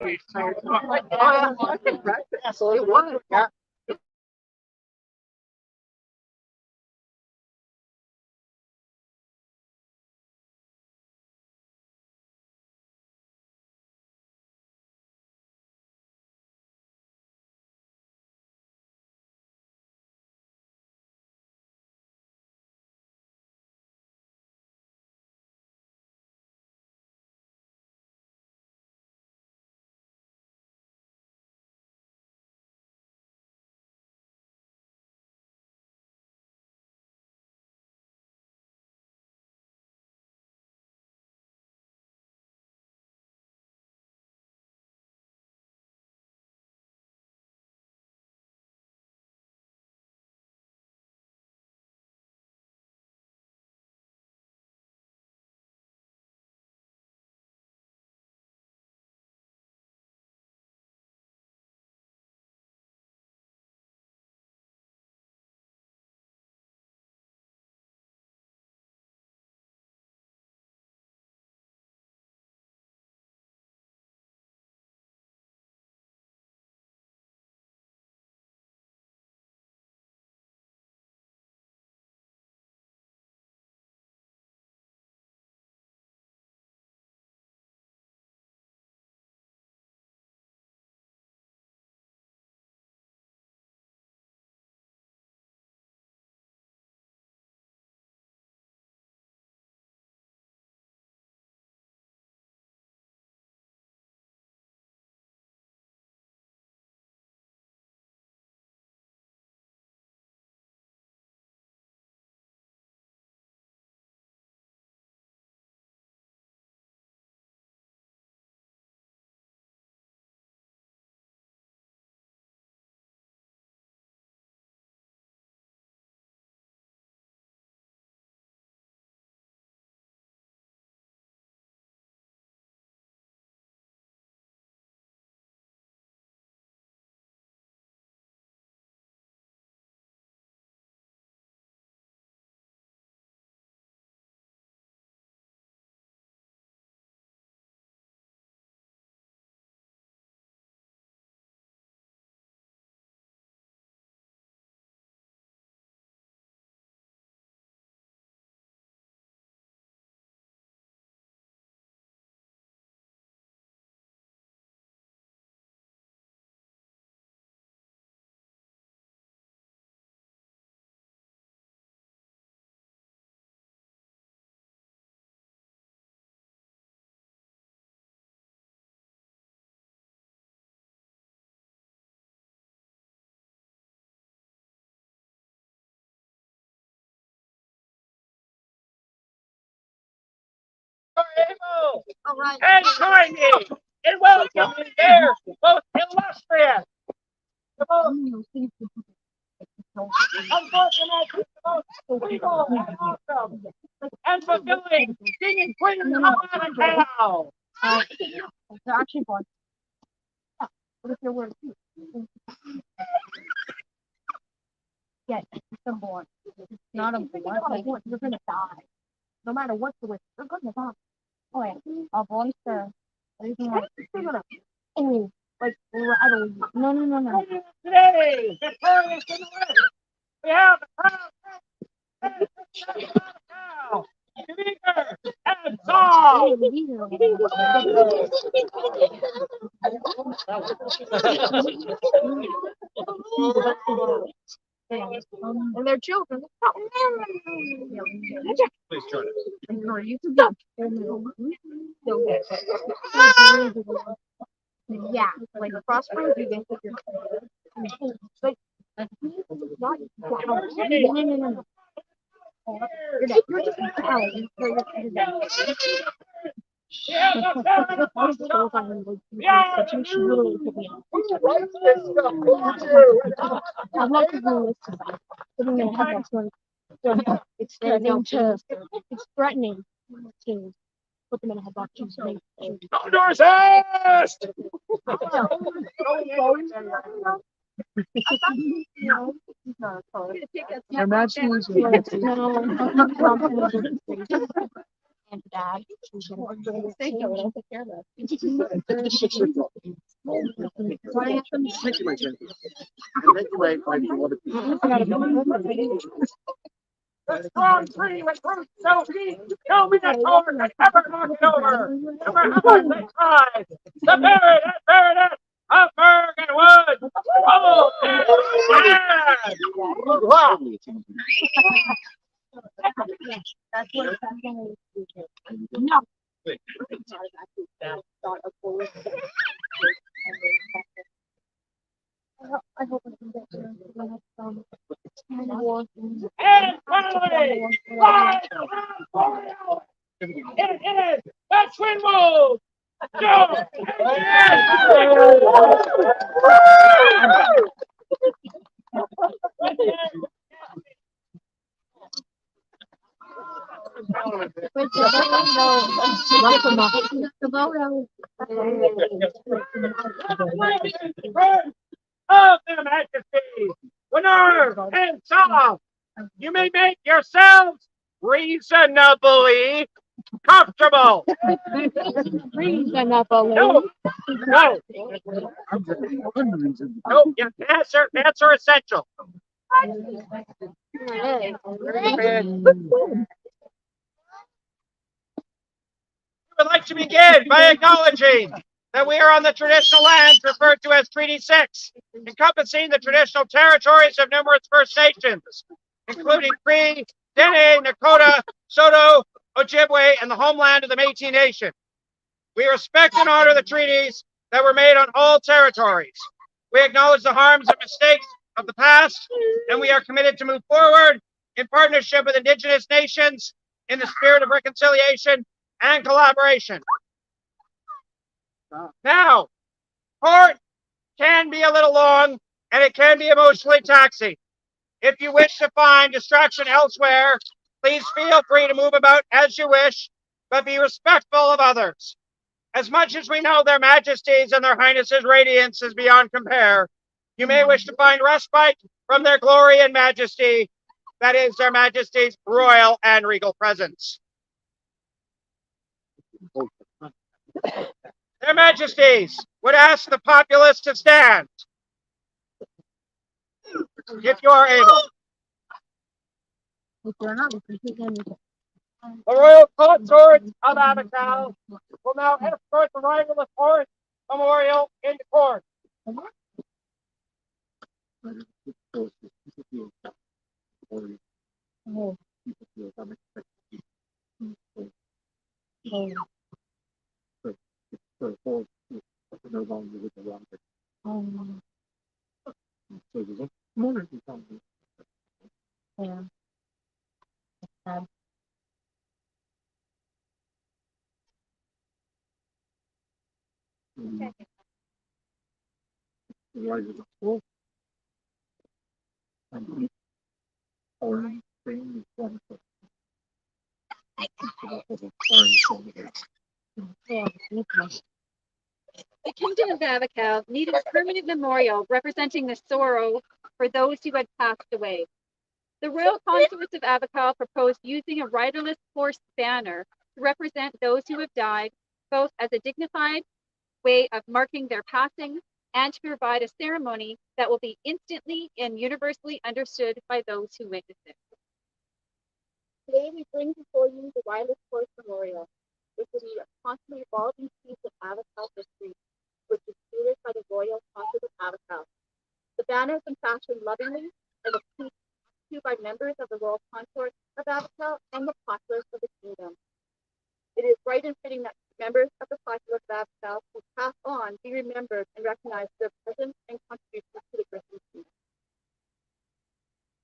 I can practice. It was. Yeah. All right. And join me in welcoming their most illustrious, the most unfortunate, the most evil and awesome, and fulfilling king and queen of Avacal. They're actually born. What if they're worth two? Yes, they're born. It's not a born. You're gonna die. No matter what the way, you're gonna die. Oh yeah, our boys are. Oh, like I don't. No. Today, victorious in the West, we have the crown now. Speaker and song. And their children. Please join us. And for you to be yeah, like prosperous, you get your like not no. You're dead. You're just you're dead. You should really put me on. I'm not going to putting in a headlock one. It's threatening to. It's threatening to put them in a headlock too. So outdoors fast. Imagine losing. No. and dad. Thank you. I'll take care of that. Thank you, my gentleman. And thank you, my beloved people. The strong tree with roots so deep, no minotaur can ever knock it over. No matter how much they try, the Baronet of Berg and Wood. Oh, yeah! Wow. No. I hope I can get there. And finally, live around Boreal, it is the Twin Wolves. Joe of their majesties, Winner and Saul, you may make yourselves reasonably comfortable. Reasonable. No, no, no, yeah, pants are essential. I would like to begin by acknowledging that we are on the traditional lands referred to as Treaty 6, encompassing the traditional territories of numerous First Nations, including Cree, Dene, Nakota, Saulteaux, Ojibwe, and the homeland of the Métis Nation. We respect and honor the treaties that were made on all territories. We acknowledge the harms and mistakes of the past, and we are committed to move forward in partnership with Indigenous nations in the spirit of reconciliation and collaboration. Now, court can be a little long and it can be emotionally taxing. If you wish to find distraction elsewhere, please feel free to move about as you wish, but be respectful of others. As much as we know their majesties and their highnesses' radiance is beyond compare, you may wish to find respite from their glory and majesty, that is, their majesty's royal and regal presence. Their majesties would ask the populace to stand, if you are able. The royal consorts of Avacal will now escort the riderless horse memorial into court. The Kingdom of Avacal needed a permanent memorial representing the sorrow for those who had passed away. The royal consorts of Avacal proposed using a riderless horse banner to represent those who have died, both as a dignified way of marking their passing and to provide a ceremony that will be instantly and universally understood by those who witness it. Today we bring before you the Riderless Horse Memorial, which is a constantly evolving piece of Avacal history, which is created by the Royal Consort of Avacal. The banner has been fashioned lovingly and was pieced to by members of the Royal Consort of Avacal and the populace of the kingdom. It is right and fitting that members of the populace of Avacal who pass on be remembered and recognized for their presence and contribution to the Christian kingdom.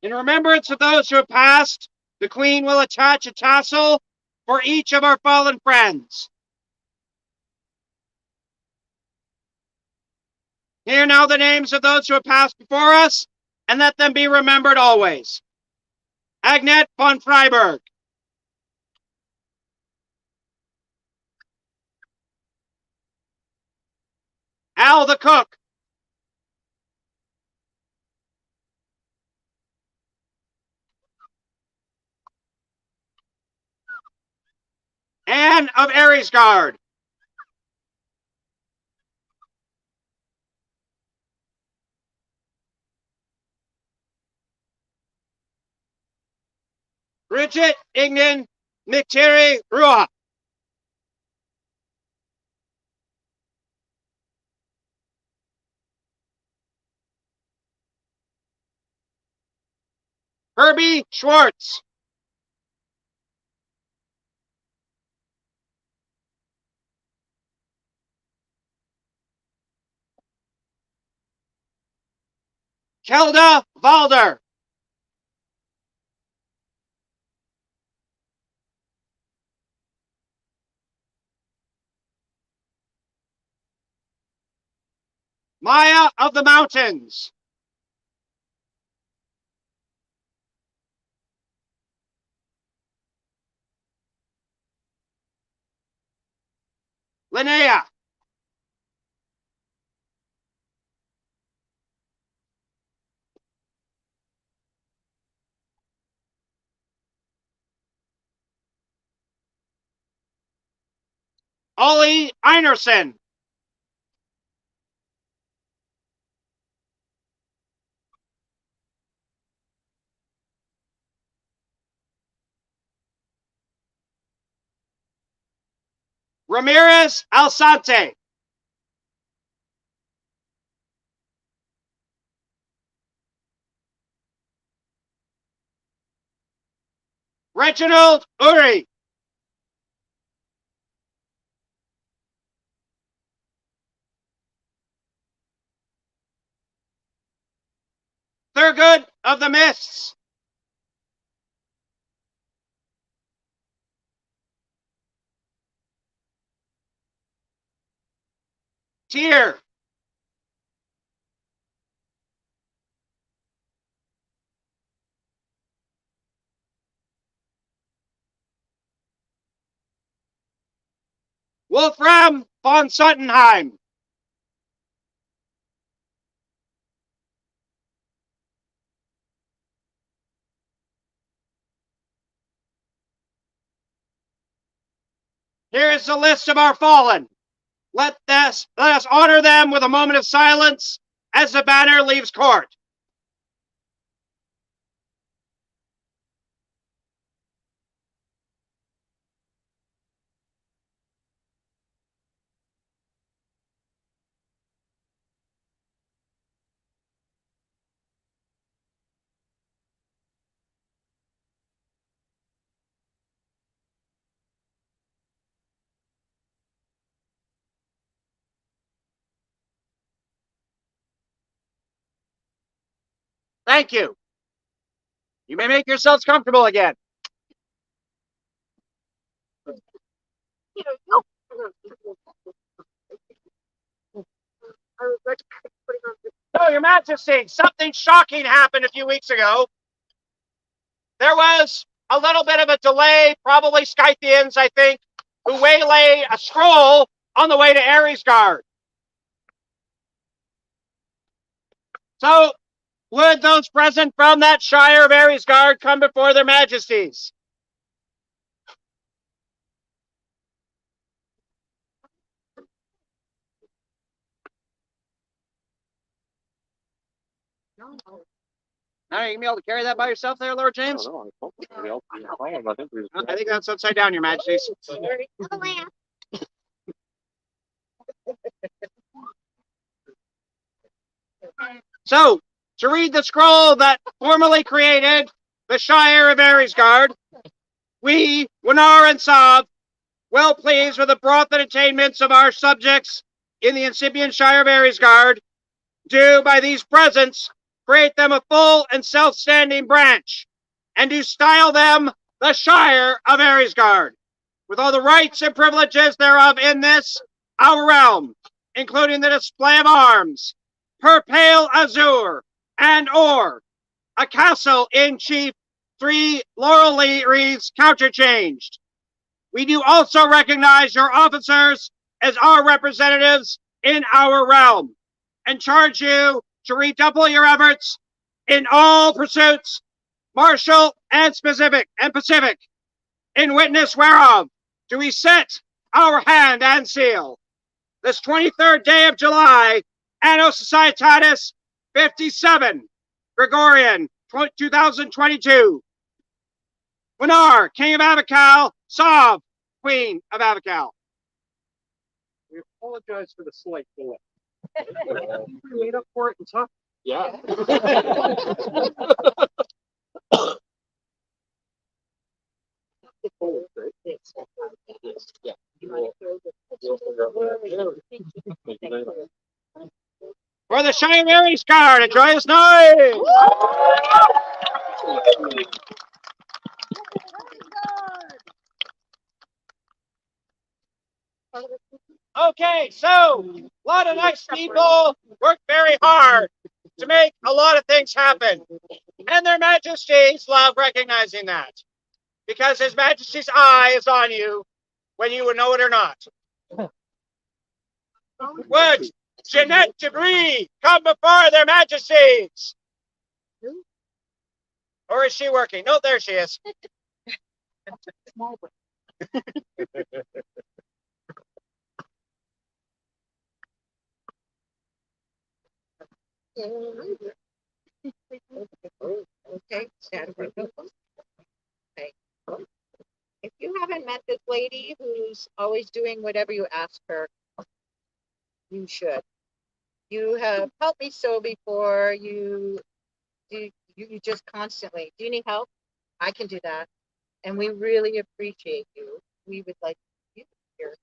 In remembrance of those who have passed, the Queen will attach a tassel for each of our fallen friends. Hear now the names of those who have passed before us, and let them be remembered always. Agnette von Freiberg. Al the cook. Anne of Aresgard. Bridget Ignan McTerry Rua. Herbie Schwartz. Kelda Valder. Maya of the Mountains. Linnea. Ollie Einerson. Ramirez Alsante. Reginald Uri. Thurgood of the Mists. Tier. Wolfram von Suttenheim. Here is the list of our fallen. Let us honor them with a moment of silence as the banner leaves court. Thank you. You may make yourselves comfortable again. So, Your Majesty, something shocking happened a few weeks ago. There was a little bit of a delay, probably Scythians, I think, who waylaid a scroll on the way to Aresgard. So, would those present from that Shire of Aresgard come before their majesties? Now, are you going to be able to carry that by yourself there, Lord James? I think that's upside down, Your Majesties. So, to read the scroll that formally created the Shire of Aresgard, we, Winar and Sav, well pleased with the broth and attainments of our subjects in the incipient Shire of Aresgard, do by these presents create them a full and self-standing branch, and do style them the Shire of Aresgard, with all the rights and privileges thereof in this, our realm, including the display of arms, per pale azure, and or a castle in chief, 3 laurel wreaths counterchanged. We do also recognize your officers as our representatives in our realm, and charge you to redouble your efforts in all pursuits, martial and Pacific, in witness whereof do we set our hand and seal this 23rd day of July, Anno Societatis 57, Gregorian 2022. Winar, King of Avacal, Sav, Queen of Avacal. We apologize for the slight delay. We made up for it in time. Yeah. For the Shining Guard, a joyous noise! Okay, so a lot of nice people work very hard to make a lot of things happen. And their majesties love recognizing that. Because His Majesty's eye is on you, whether you would know it or not. Would Jeanette Debris come before their majesties? Or is she working? No, there she is. Okay, stand for the okay. If you haven't met this lady who's always doing whatever you ask her, you should. You have helped me so before. You just constantly. Do you need help? I can do that, and we really appreciate you. We would like you here.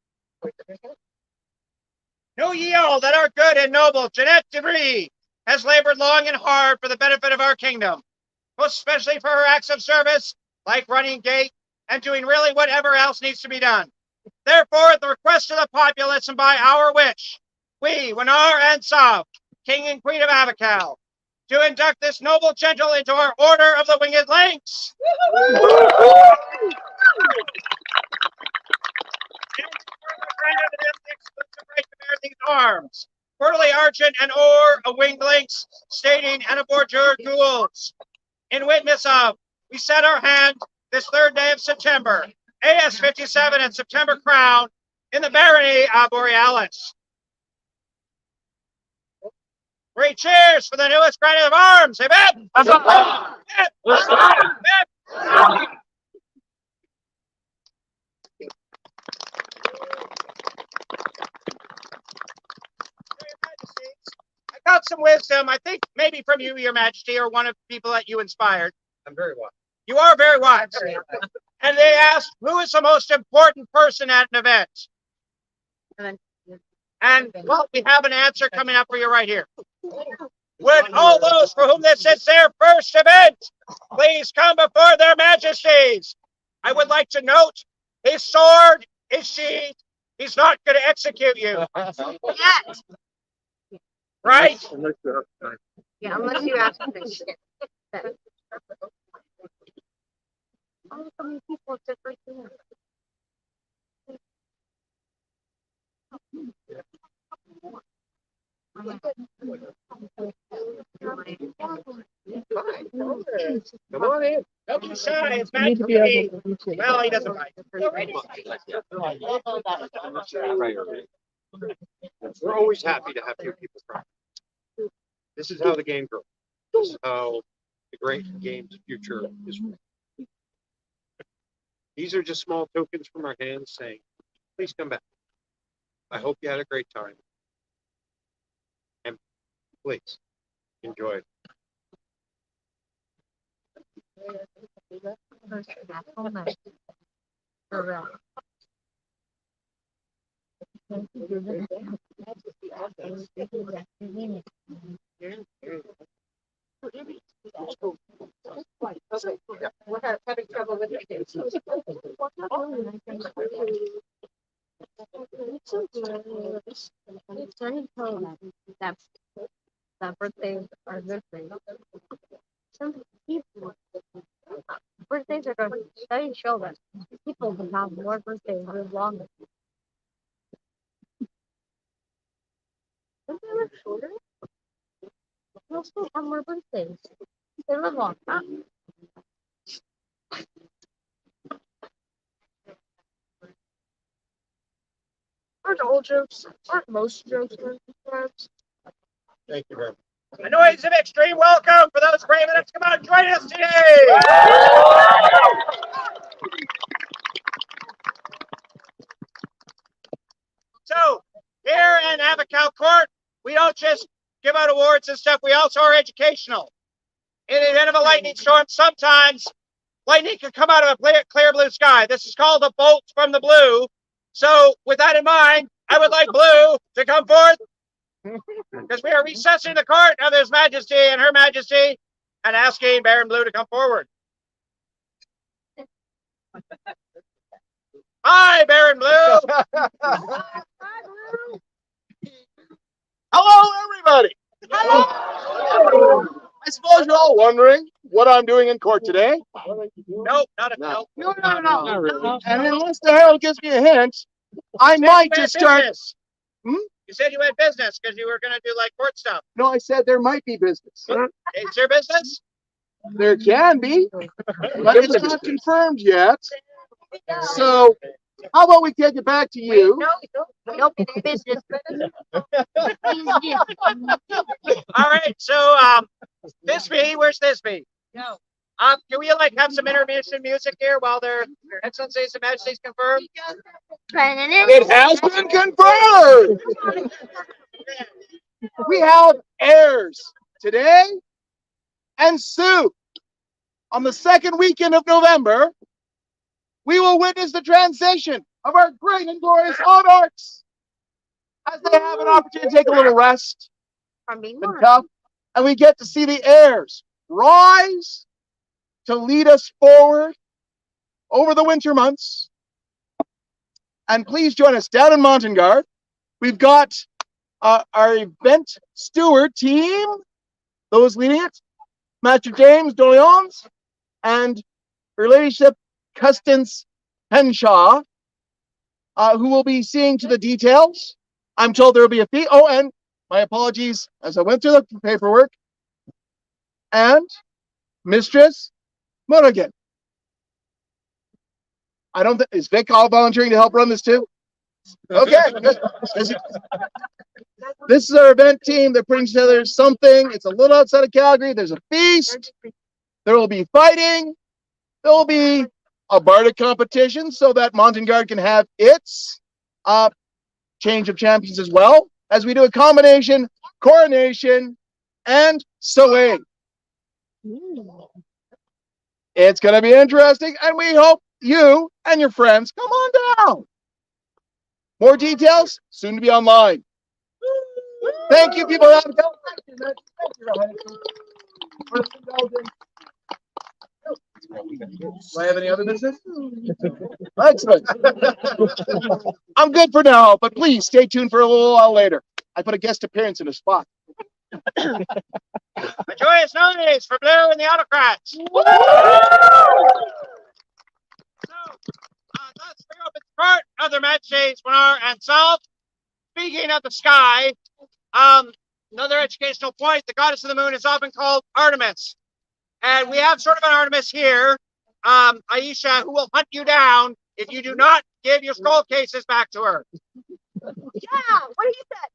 Know ye all that our good and noble Jeanette Debris has labored long and hard for the benefit of our kingdom, most especially for her acts of service, like running gate and doing really whatever else needs to be done. Therefore, at the request of the populace and by our wish, we, Winar and Sav, King and Queen of Avacal, to induct this noble gentle into our Order of the Winged Lynx. The exclusive right to bear these arms, quarterly argent and or a winged lynx, stating and aboard your jewels. In witness of, we set our hand this 3rd day of September, AS 57 and September crown in the barony of Borealis. Great cheers for the newest granite of arms. Amen. I got some wisdom, I think maybe from you, Your Majesty, or one of the people that you inspired. I'm very wise. You are very wise. And they asked, who is the most important person at an event? And, well, we have an answer coming up for you right here. Would all those for whom this is their first event please come before their majesties? I would like to note, his sword is sheathed. He's not going to execute you. Yet. Right? Yeah, unless you ask permission. Oh, so many people just right there. Come on in. Don't be shy. It's meant to be. Well, he doesn't bite. We're always happy to have new people come. This is how the game grows. This is how the great game's future is. These are just small tokens from our hands saying, please come back. I hope you had a great time. And please enjoy it. We're having trouble with it. That's that birthdays are good things. Some people birthdays are good. Studies show that people can have more birthdays live longer. Don't they live shorter? They'll still have more birthdays. They live longer. Aren't all jokes, aren't most jokes meant for laughs? Thank you very much. A noise of extreme welcome for those brave enough to come out and join us today. So, here in Avacal Court, we don't just give out awards and stuff, we also are educational. In the event of a lightning storm, sometimes lightning can come out of a clear blue sky. This is called a bolt from the blue. So, with that in mind, I would like Blue to come forth because we are recessing the court of His Majesty and Her Majesty and asking Baron Blue to come forward. Hi, Baron Blue. Hello, everybody. I suppose you're all wondering what I'm doing in court today. Nope, not a nope. No. Not really. And unless the herald gives me a hint, I might just start. Business. Hmm? You said you had business because you were going to do like court stuff. No, I said there might be business. Is there business? There can be, but it's not confirmed yet. So, how about we take it back to you? Nope, business. All right, so Thisbe, where's Thisbe? No. Can we like have some intermission music here while their excellencies and majesties confirm? It has been confirmed. We have heirs today and soon. On the second weekend of November, we will witness the transition of our great and glorious monarchs as they have an opportunity to take a little rest and tough, and we get to see the heirs rise to lead us forward over the winter months. And please join us down in Montagnard. We've got our event steward team, those leading it, Master James Doleons and Her Ladyship Custance Henshaw, who will be seeing to the details. I'm told there will be a fee. Oh, and my apologies as I went through the paperwork. And Mistress Mulligan. I don't think, is Vic all volunteering to help run this too? Okay, good. This is our event team. They're putting together something. It's a little outside of Calgary. There's a feast. There will be fighting. There will be a bardic competition so that Montagnard can have its change of champions as well, as we do a combination, coronation, and sewing. It's going to be interesting, and we hope you and your friends come on down. More details soon to be online. Thank you, people. Do I have any other business? Excellent. I'm good for now, but please stay tuned for a little while later. I put a guest appearance in a spot. A joyous noise for Blue and the autocrats. So, let's bring up the court of their majesties, Winar and Salt. Speaking of the sky, another educational point, the goddess of the moon is often called Artemis. And we have sort of an Artemis here, Aisha, who will hunt you down if you do not give your scroll cases back to her. Yeah, what do you say?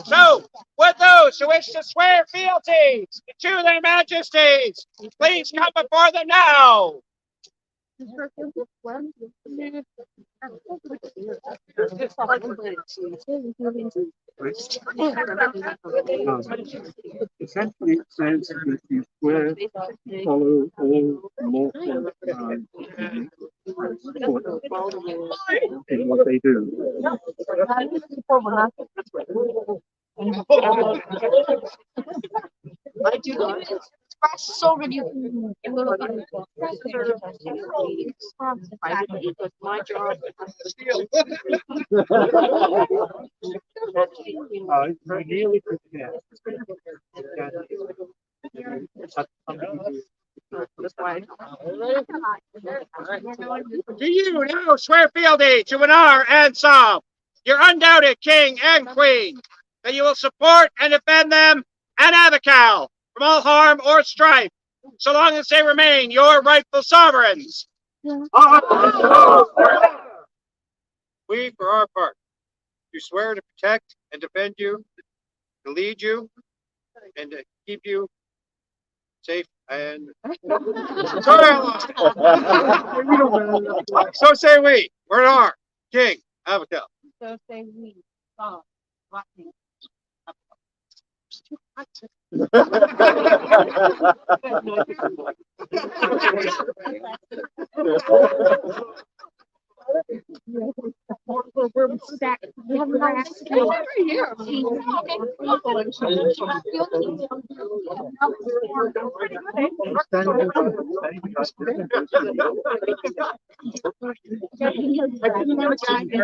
So, would those who wish to swear fealties to their majesties, please come before them now. Essentially, it says that you swear to follow all lawful in what they do. So good you a little bit. My job. Really prepare. Do you now swear fealty to Winar and Salt, your undoubted king and queen, that you will support and defend them and Avacal from all harm or strife, so long as they remain your rightful sovereigns. We, for our part, do swear to protect and defend you, to lead you, and to keep you safe and sorry, I lost it. So say we. We're in our King Avacal. So say we. Oh, watching. We're stacked. We have grass.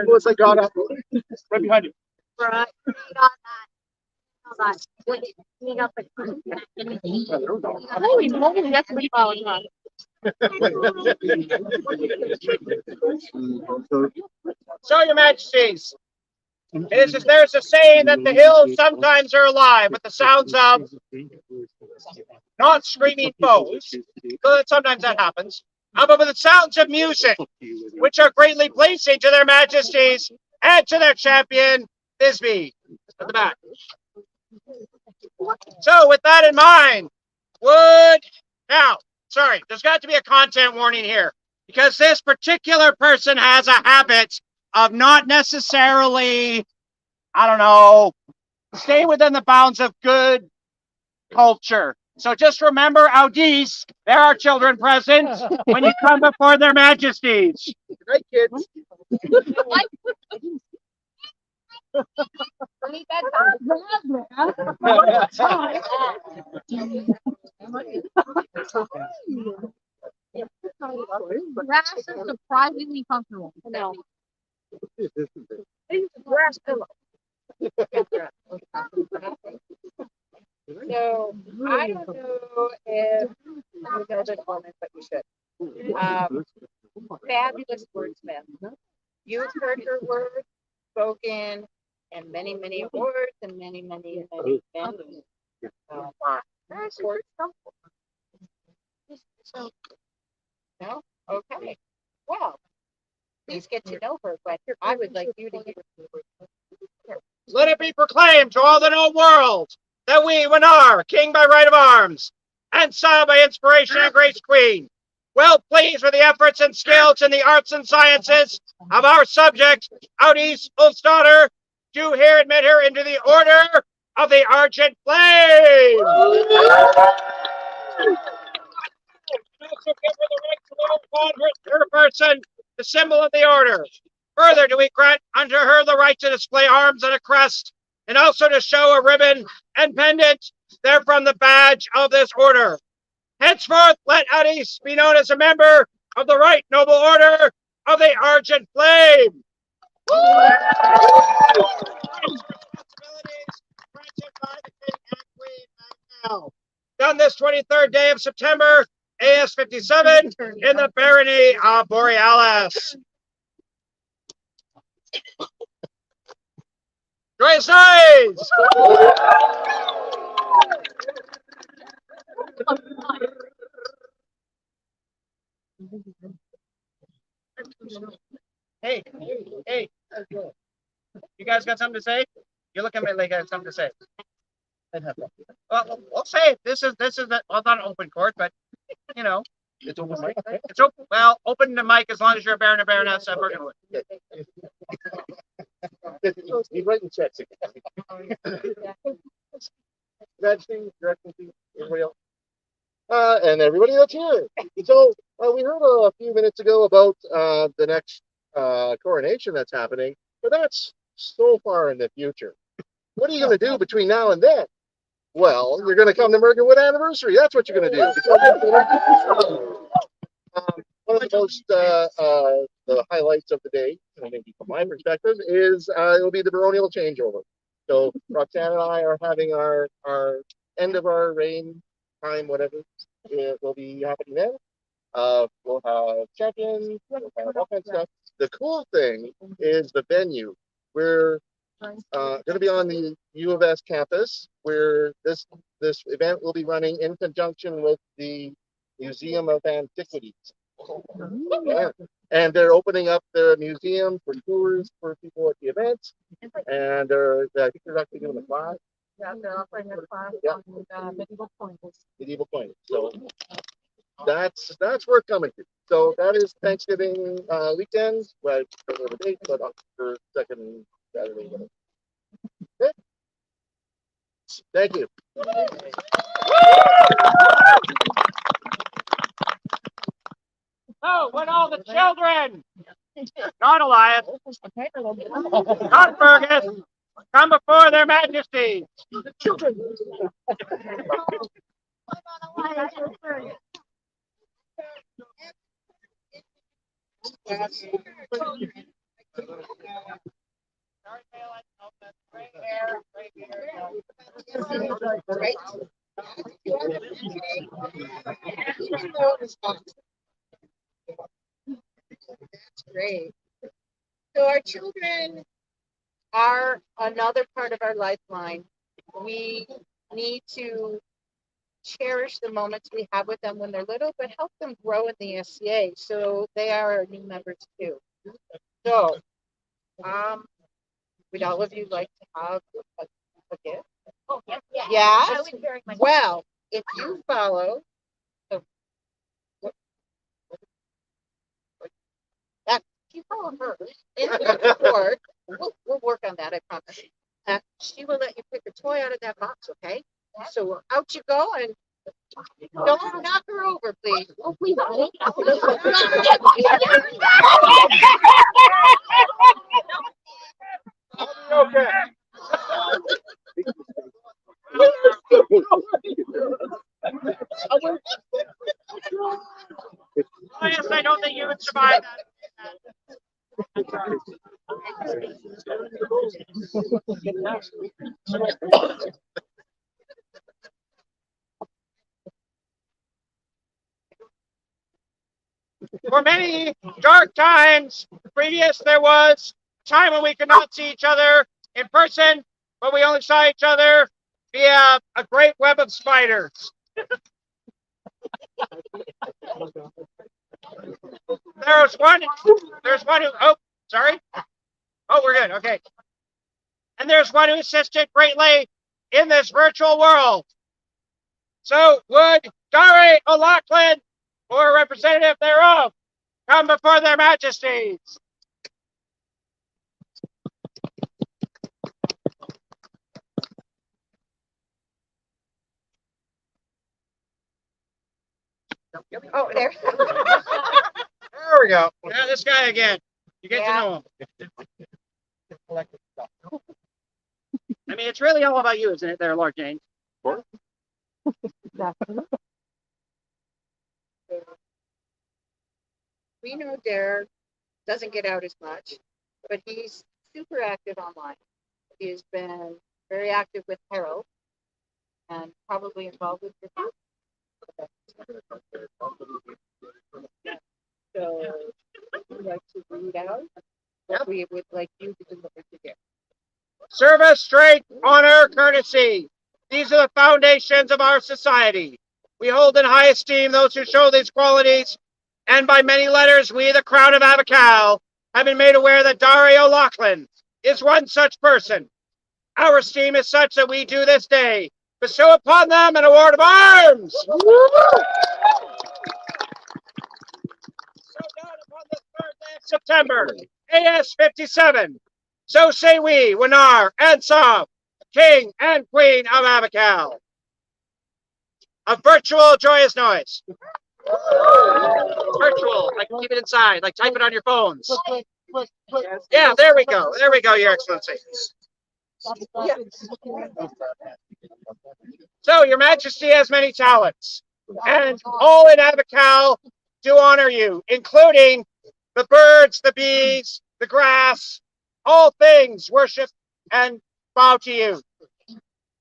Once I got up, right behind you. Right. Holy moly, that's pretty far. So, your majesties, there's a saying that the hills sometimes are alive with the sounds of not screaming foes, though sometimes that happens, but with the sounds of music, which are greatly pleasing to their majesties and to their champion, Bisbee, at the back. So, with that in mind, there's got to be a content warning here, because this particular person has a habit of not necessarily, I don't know, stay within the bounds of good culture. So just remember, Audis, there are children present when you come before their majesties. Good night, kids. Grass is surprisingly comfortable. No. Grass pillow. So I don't know if you know this woman, but you should. Fabulous wordsmith. You've heard her words spoken in many, many awards and many, many, many venues. No? Okay. Well, please get to know her, but I would like you to hear her words. Let it be proclaimed to all the known world that we, Winar, king by right of arms, and sire by inspiration and grace queen, well pleased with the efforts and skills in the arts and sciences of our subject, Audis Ulfsdottir, do here admit her into the order of the Argent Flame. Also give her the right to wear upon her person the symbol of the order. Further, do we grant unto her the right to display arms and a crest, and also to show a ribbon and pendant therefrom the badge of this order. Henceforth, let Addis be known as a member of the right noble order of the Argent Flame. Done this 23rd day of September, AS 57, in the barony of Borealis. Joyous noise! Hey, you guys got something to say? You look at me like I have something to say. Well, we'll say it. This is well, not an open court, but you know, It's open mic. it's open. Well, open the mic as long as you're a baron or baroness. I'm working with. He's writing checks. Majesty, Your Excellency, everybody else. And everybody that's here. So we heard a few minutes ago about the next coronation that's happening, but that's so far in the future. What are you going to do between now and then? Well, you're going to come to Mergenwood Anniversary. That's what you're going to do. One of the most the highlights of the day, I think from my perspective, is it'll be the baronial changeover. So Roxanne and I are having our end of our reign time, whatever it will be happening then. We'll have champions, we'll have all kinds of stuff. The cool thing is the venue. We're going to be on the U of S campus, where this event will be running in conjunction with the Museum of Antiquities. Yeah. And they're opening up the museum for tours for people at the event. And I think they're actually doing a class. Yeah, they're offering a class on medieval coins. Medieval coins. So that's worth coming to. So that is Thanksgiving weekend. Well, I don't know the date, but October 2nd Saturday. Okay. Thank you. So, would all the children, not Elias, not Fergus, come before their majesties? Right. That's great. So our children are another part of our lifeline. We need to cherish the moments we have with them when they're little, but help them grow in the SCA. So they are our new members too. So, would all of you like to have a gift? Oh, yes. Yes. Well, if you follow, so, that if you follow her into the board, we'll work on that. I promise. She will let you pick a toy out of that box. Okay. So out you go, and don't knock her over, please. Oh, please, honey. Okay. Elias, I don't think you would survive that. For many dark times previous, there was a time when we could not see each other in person, but we only saw each other via a great web of spiders. There's one who, oh, sorry. Oh, we're good, okay. And there's one who assisted greatly in this virtual world. So would Dari O'Loughlin, or a representative thereof, come before their majesties? Oh, there. There we go. Yeah, this guy again. You get to know him. I mean, it's really all about you, isn't it, there, Lord James? We know Derek doesn't get out as much, but he's super active online. He's been very active with Harold and probably involved with your group. So we'd like to read out what we would like you to deliver today. Service, strength, honor, courtesy. These are the foundations of our society. We hold in high esteem those who show these qualities, and by many letters, we, the Crown of Avacal, have been made aware that Dari O'Loughlin is one such person. Our esteem is such that we do this day bestow upon them an award of arms. So down upon this birthday of September, AS 57. So say we, Winar and Sob, King and Queen of Avacal. A virtual joyous noise. Virtual, like keep it inside, like type it on your phones. Yeah, there we go. There we go, Your Excellency. So, Your Majesty has many talents, and all in Avacal do honor you, including the birds, the bees, the grass, all things worship and bow to you.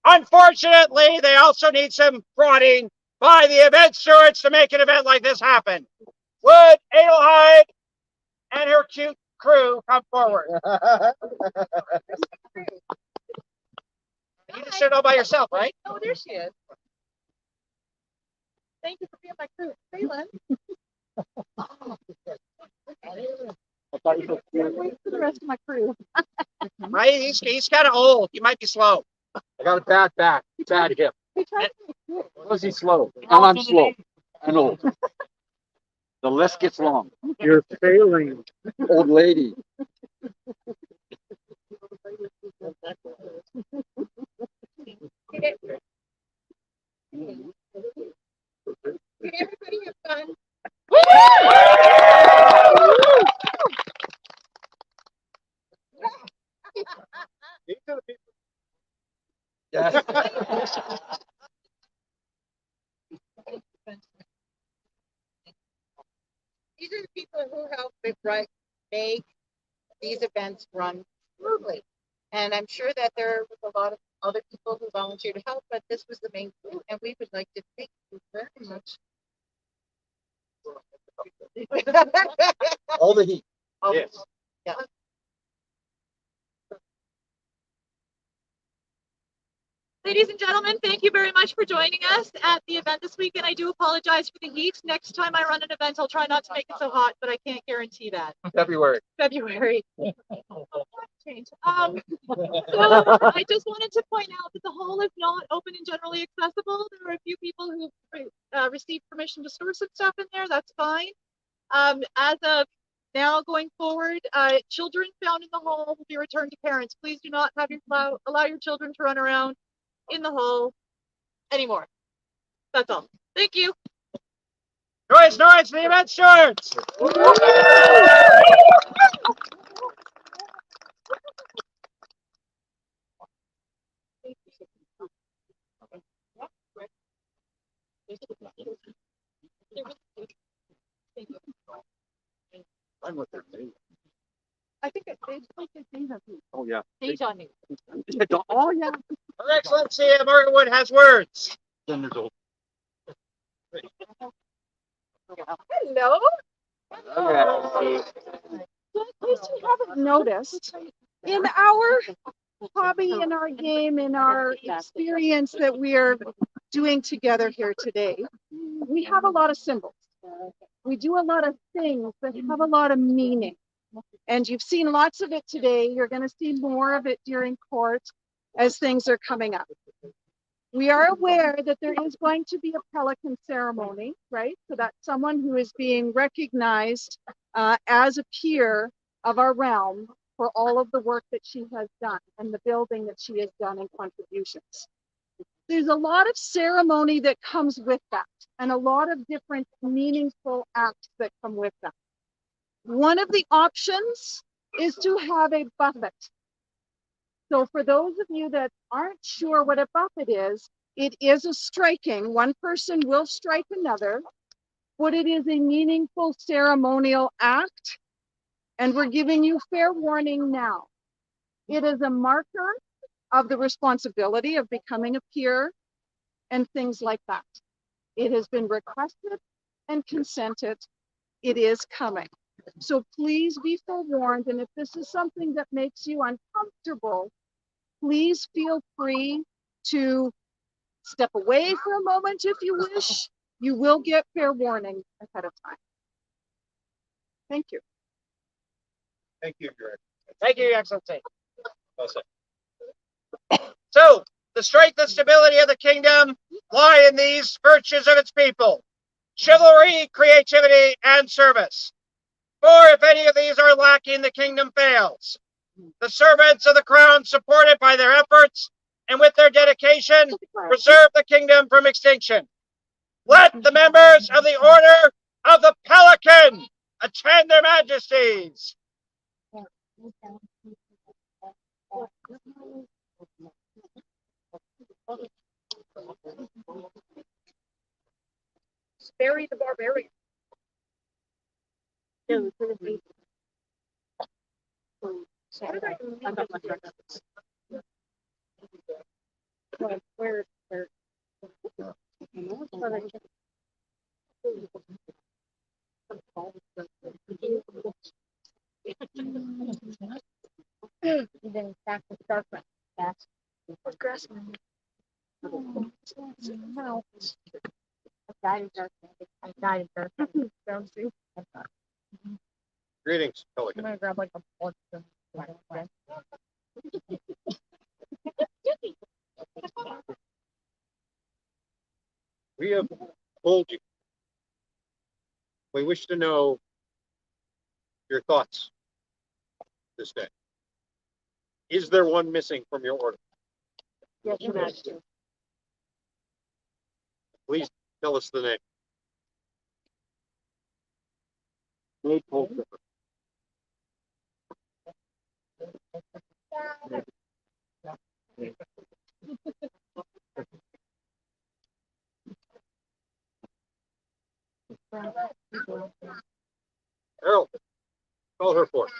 Unfortunately, they also need some prodding by the event stewards to make an event like this happen. Would Adelheid and her cute crew come forward? sit all by yourself, right? Oh, there she is. Thank you for being my crew. Phelan. Wait for the rest of my crew. Right? He's kind of old. He might be slow. I got a bad back, bad hip. He tried to be cute. Was he slow? And I'm slow and old. The list gets long. You're failing. Old lady. Did everybody have fun? These are the people. Yes. These are the people who help make these events run smoothly. And I'm sure that there was a lot of other people who volunteered to help, but this was the main crew, and we would like to thank you very much. All the heat. Yes. Yeah. Ladies and gentlemen, thank you very much for joining us at the event this weekend. I do apologize for the heat. Next time I run an event, I'll try not to make it so hot, but I can't guarantee that. February. February. Change. So I just wanted to point out that the hall is not open and generally accessible. There are a few people who received permission to store some stuff in there. That's fine. As of now, going forward, children found in the hall will be returned to parents. Please do not allow your children to run around in the hall anymore. That's all. Thank you. Noise for the event stewards. I'm with their name. I think it's like Deja. Oh, yeah. Deja new. Oh, yeah. Her Excellency of Morganwood has words. Then there's old. Hello. Okay. So in case you haven't noticed, in our hobby, in our game, in our experience that we are doing together here today, we have a lot of symbols. We do a lot of things that have a lot of meaning. And you've seen lots of it today. You're going to see more of it during court as things are coming up. We are aware that there is going to be a pelican ceremony, right? So that's someone who is being recognized as a peer of our realm for all of the work that she has done and the building that she has done and contributions. There's a lot of ceremony that comes with that and a lot of different meaningful acts that come with that. One of the options is to have a buffet. So for those of you that aren't sure what a buffet is, it is a striking. One person will strike another, but it is a meaningful ceremonial act. And we're giving you fair warning now. It is a marker of the responsibility of becoming a peer and things like that. It has been requested and consented. It is coming. So please be forewarned. And if this is something that makes you uncomfortable, please feel free to step away for a moment if you wish. You will get fair warning ahead of time. Thank you. Thank you, Your Excellency. Thank you, Your Excellency. Well said. So, the strength and stability of the kingdom lie in these virtues of its people: chivalry, creativity, and service. For if any of these are lacking, the kingdom fails. The servants of the crown, supported by their efforts and with their dedication, preserve the kingdom from extinction. Let the members of the Order of the Pelican attend their majesties. Barry the Barbarian. Where then back to Starfront. That's grass. Greetings, I'm Pelican. gonna grab like a pork. We have told you. We wish to know your thoughts this day. Is there one missing from your order? Yes, Your Majesty. Please tell us the name. Maid Pole Stripper. Harold, call her forth.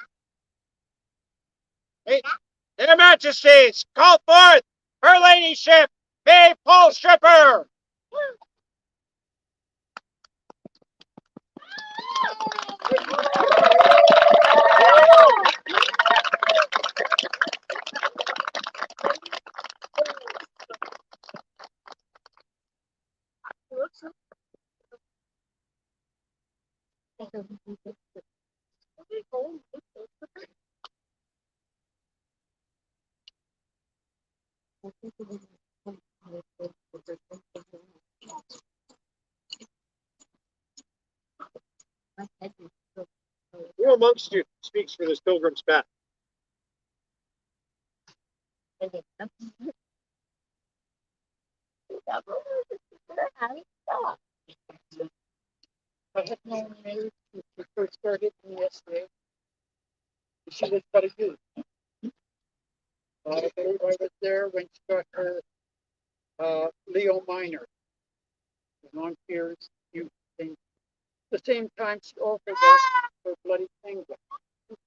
Hey, their majesties, call forth her ladyship, May Pole Stripper. Who amongst you speaks for this pilgrim's path? I had known Mary when she first started me yesterday. She was but a youth. I believe I was there when she got her Leo Minor, non peers youth thing. At the same time, she also got her Bloody Penguin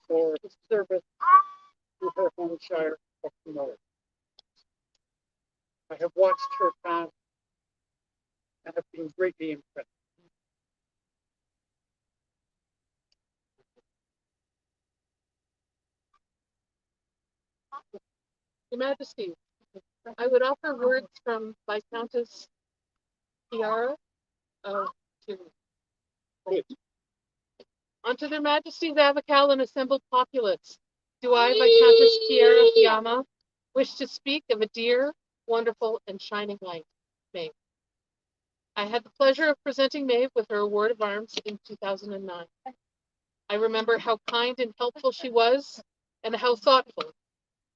for service to her home shire of North. I have watched her path and have been greatly impressed. Your Majesty, I would offer words from Viscountess Tiara to Please. unto their Majesties Avacal and assembled populace. Do I, Viscountess Tiara Fiamma, wish to speak of a dear, wonderful, and shining light, Maeve. I had the pleasure of presenting Maeve with her award of arms in 2009. I remember how kind and helpful she was, and how thoughtful.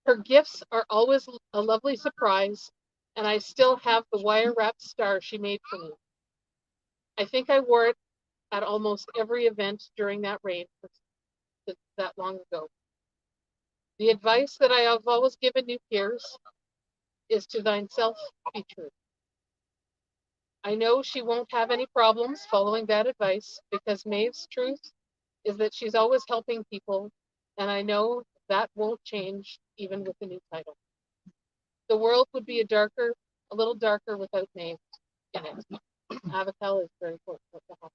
Her gifts are always a lovely surprise, and I still have the wire-wrapped star she made for me. I think I wore it at almost every event during that reign that long ago. The advice that I have always given new peers is to thyself be true. I know she won't have any problems following that advice because Maeve's truth is that she's always helping people, and I know that won't change even with the new title. The world would be a little darker without Maeve in it. Avacal is very fortunate to have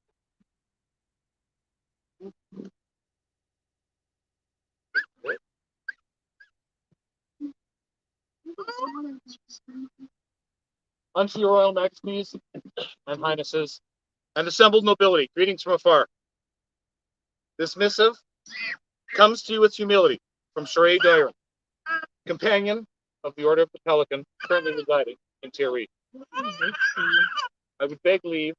Unto your royal majesties and highnesses and assembled nobility, greetings from afar. This missive comes to you with humility from Sheree Dyer, companion of the Order of the Pelican, currently residing in Tiree. I would beg leave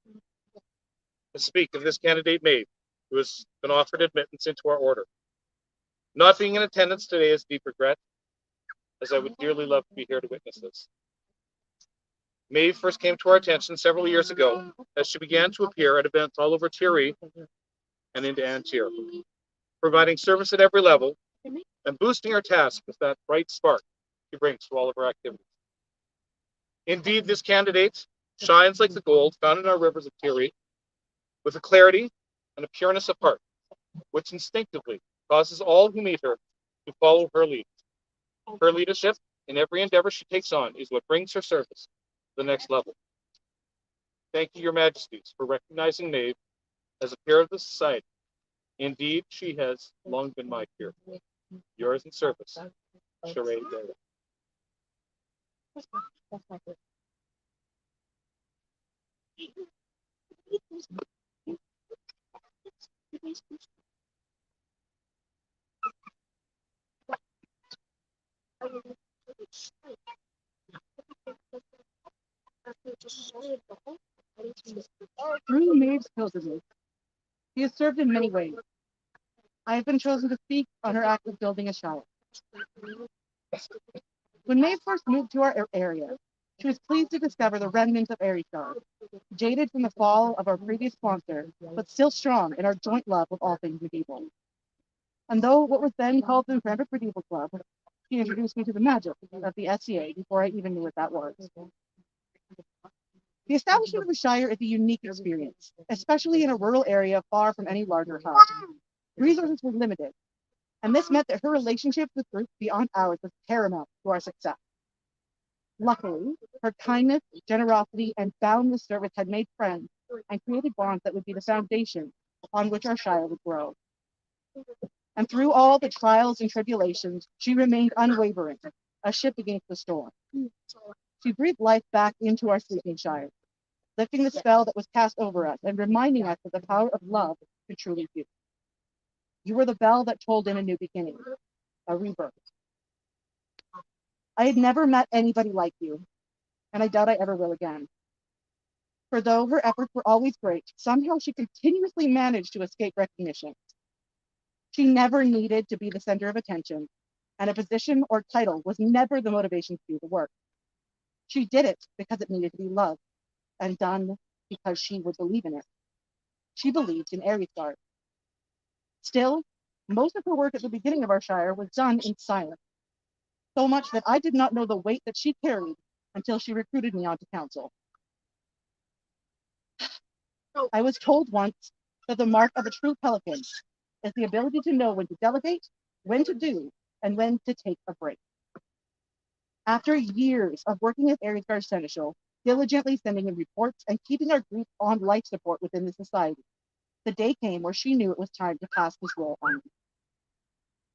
to speak of this candidate Maeve, who has been offered admittance into our order. Not being in attendance today is deep regret, as I would dearly love to be here to witness this. Maeve first came to our attention several years ago as she began to appear at events all over Tiree and into Antir, providing service at every level and boosting our task with that bright spark she brings to all of our activities. Indeed, this candidate shines like the gold found in our rivers of Tiree, with a clarity and a pureness of heart, which instinctively causes all who meet her to follow her lead. Her leadership in every endeavor she takes on is what brings her service to the next level. Thank you, Your Majesties, for recognizing Maeve as a peer of the society. Indeed, she has long been my peer. Yours in service, Sheree Dyer. Through Maeve's pilgrimage, he has served in many ways. I have been chosen to speak on her act of building a shire. When Maeve first moved to our area, she was pleased to discover the remnants of Aristar, jaded from the fall of our previous sponsor, but still strong in our joint love of all things medieval. And though what was then called the Cranbrook Medieval Club, she introduced me to the magic of the SCA before I even knew what that was. The establishment of a shire is a unique experience, especially in a rural area far from any larger hub. Resources were limited, and this meant that her relationship with groups beyond ours was paramount to our success. Luckily, her kindness, generosity, and boundless service had made friends and created bonds that would be the foundation upon which our shire would grow. And through all the trials and tribulations, she remained unwavering, a ship against the storm. She breathed life back into our sleeping shire, lifting the spell that was cast over us and reminding us that the power of love could truly do. You were the bell that told in a new beginning, a rebirth. I had never met anybody like you, and I doubt I ever will again. For though her efforts were always great, somehow she continuously managed to escape recognition. She never needed to be the center of attention, and a position or title was never the motivation to do the work. She did it because it needed to be loved, and done because she would believe in it. She believed in Aristar. Still, most of her work at the beginning of our shire was done in silence, so much that I did not know the weight that she carried until she recruited me onto council. I was told once that the mark of a true pelican is the ability to know when to delegate, when to do, and when to take a break. After years of working as Aristar Seneschal, diligently sending in reports and keeping our group on life support within the society, the day came where she knew it was time to pass this role on.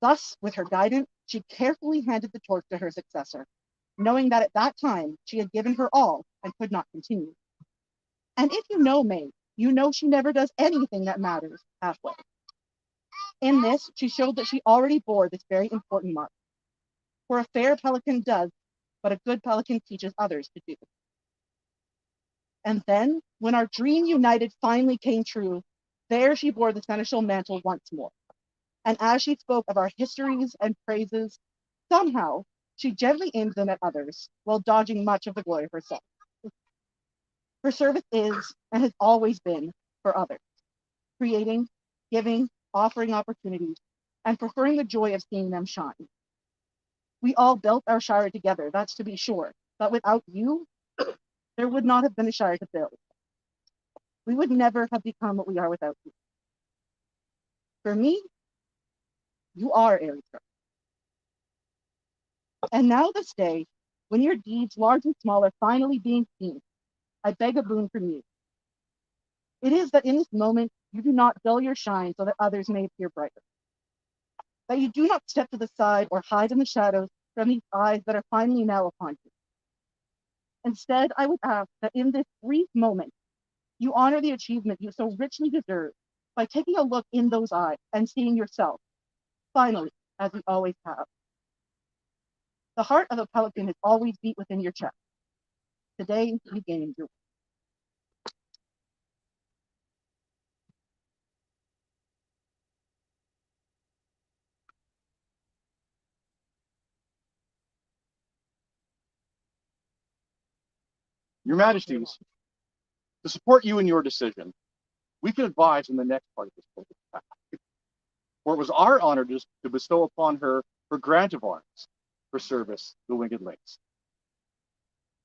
Thus, with her guidance, she carefully handed the torch to her successor, knowing that at that time she had given her all and could not continue. And if you know May, you know she never does anything that matters halfway. In this, she showed that she already bore this very important mark. For a fair pelican does, but a good pelican teaches others to do. And then, when our dream united finally came true, there she bore the seneschal mantle once more. And as she spoke of our histories and praises, somehow she gently aimed them at others, while dodging much of the glory herself. Her service is, and has always been, for others, creating, giving, offering opportunities, and preferring the joy of seeing them shine. We all built our shire together, that's to be sure, but without you, there would not have been a shire to build. We would never have become what we are without you. For me, you are Aristar. And now this day, when your deeds, large and small, are finally being seen, I beg a boon from you. It is that in this moment, you do not dull your shine so that others may appear brighter. That you do not step to the side or hide in the shadows from these eyes that are finally now upon you. Instead, I would ask that in this brief moment, you honor the achievement you so richly deserve by taking a look in those eyes and seeing yourself, finally, as we always have. The heart of a pelican has always beat within your chest. Today, you gained your. Your Majesties, to support you in your decision, we can advise in the next part of this book. For it was our honor to bestow upon her her grant of arms for service to the Winged Links.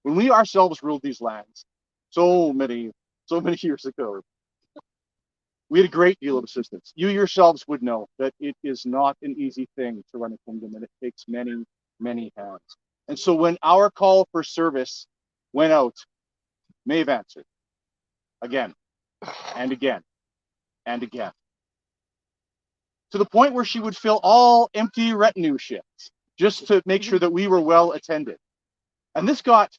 When we ourselves ruled these lands, so many years ago, we had a great deal of assistance. You yourselves would know that it is not an easy thing to run a kingdom, and it takes many, many hands. And so when our call for service went out, Maeve answered again and again and again, to the point where she would fill all empty retinue shifts just to make sure that we were well attended. And this got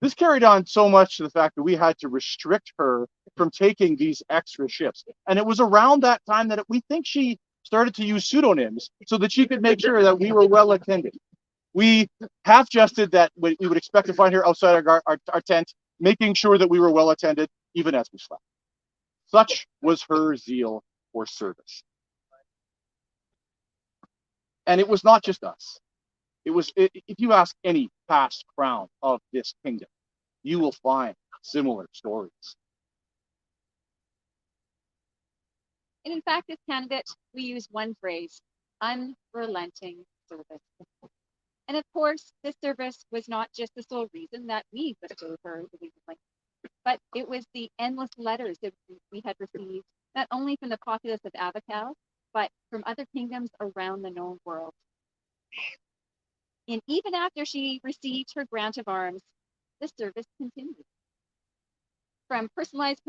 This carried on so much to the fact that we had to restrict her from taking these extra shifts. And it was around that time that we think she started to use pseudonyms so that she could make sure that we were well attended. We half jested that we would expect to find her outside our tent, making sure that we were well attended, even as we slept. Such was her zeal for service. And it was not just us. If you ask any past crown of this kingdom, you will find similar stories. And in fact, as candidate, we use one phrase, unrelenting service. And of course, this service was not just the sole reason that we bestowed her the Legion of Light, but it was the endless letters that we had received, not only from the populace of Avacal, but from other kingdoms around the known world. And even after she received her grant of arms, the service continued. From personalized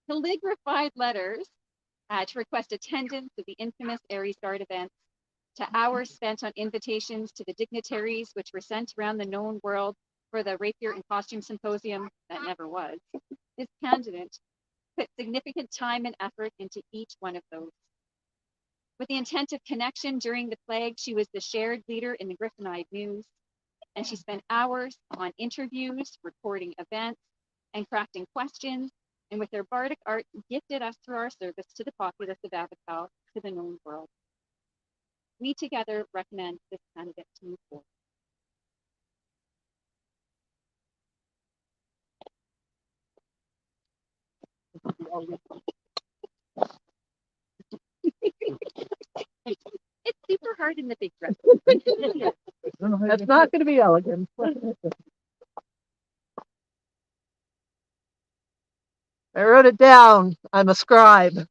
calligraphied letters to request attendance at the infamous Aries Guard events, to hours spent on invitations to the dignitaries which were sent around the known world for the Rapier and Costume Symposium that never was, this candidate put significant time and effort into each one of those. With the intent of connection during the plague, she was the shared leader in the Griffin-eyed News, and she spent hours on interviews, recording events, and crafting questions, and with their bardic art, gifted us through our service to the populace of Avacal to the known world. We together recommend this candidate to move forward. It's super hard in the big dress. That's not going to be elegant. I wrote it down. I'm a scribe.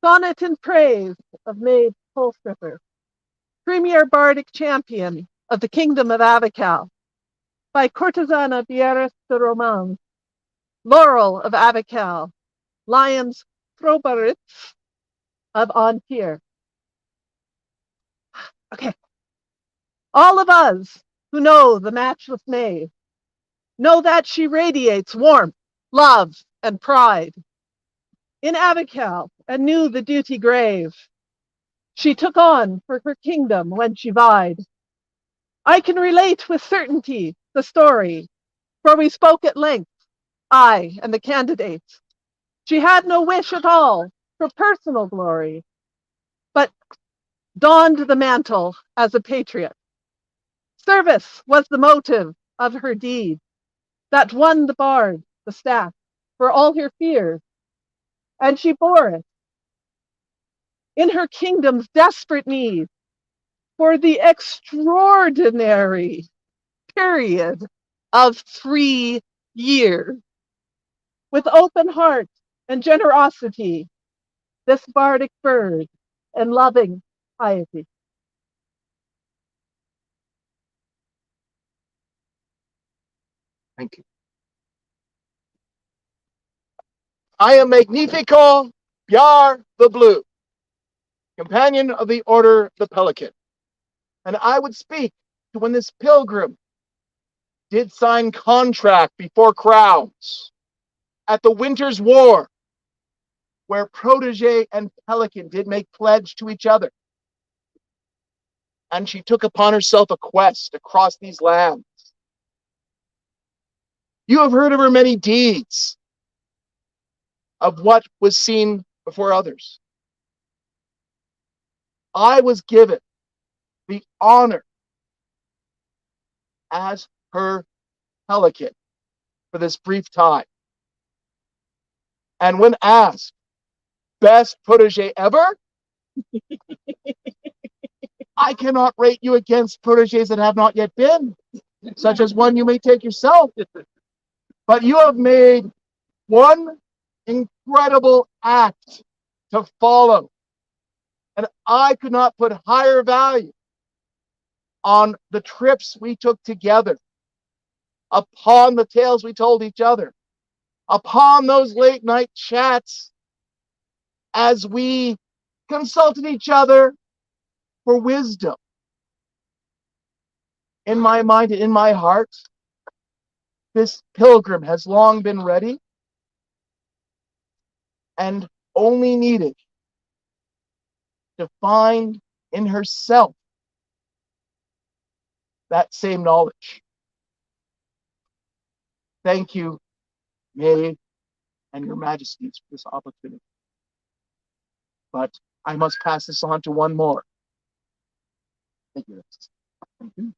Sonnet in praise of Maid Pole-stripper, premier bardic champion of the kingdom of Avacal, by Cortesana Bieres de Romans, Laurel of Avacal, Lions Throbaritz of Antir. Okay. All of us who know the matchless maid know that she radiates warmth, love, and pride. In Avacal, and knew the duty grave she took on for her kingdom when she vied. I can relate with certainty the story, for we spoke at length, I and the candidates. She had no wish at all for personal glory, but donned the mantle as a patriot. Service was the motive of her deed that won the bard the staff for all her fears, and she bore it in her kingdom's desperate need for the extraordinary period of 3 years. With open heart and generosity, this bardic bird and loving piety. Thank you. I am Magnifico Yar the Blue, companion of the Order the Pelican, and I would speak to when this pilgrim did sign contract before crowns at the Winter's War, where protege and pelican did make pledge to each other. And she took upon herself a quest across these lands. You have heard of her many deeds, of what was seen before others. I was given the honor as her pelican for this brief time. And when asked, best protege ever, I cannot rate you against proteges that have not yet been, such as one you may take yourself. But you have made one incredible act to follow. And I could not put higher value on the trips we took together, upon the tales we told each other, upon those late night chats as we consulted each other for wisdom. in my mind and in my heart, this pilgrim has long been ready and only needed to find in herself that same knowledge. Thank you, Maid and Your Majesties, for this opportunity. But I must pass this on to one more. Thank you. Thank you.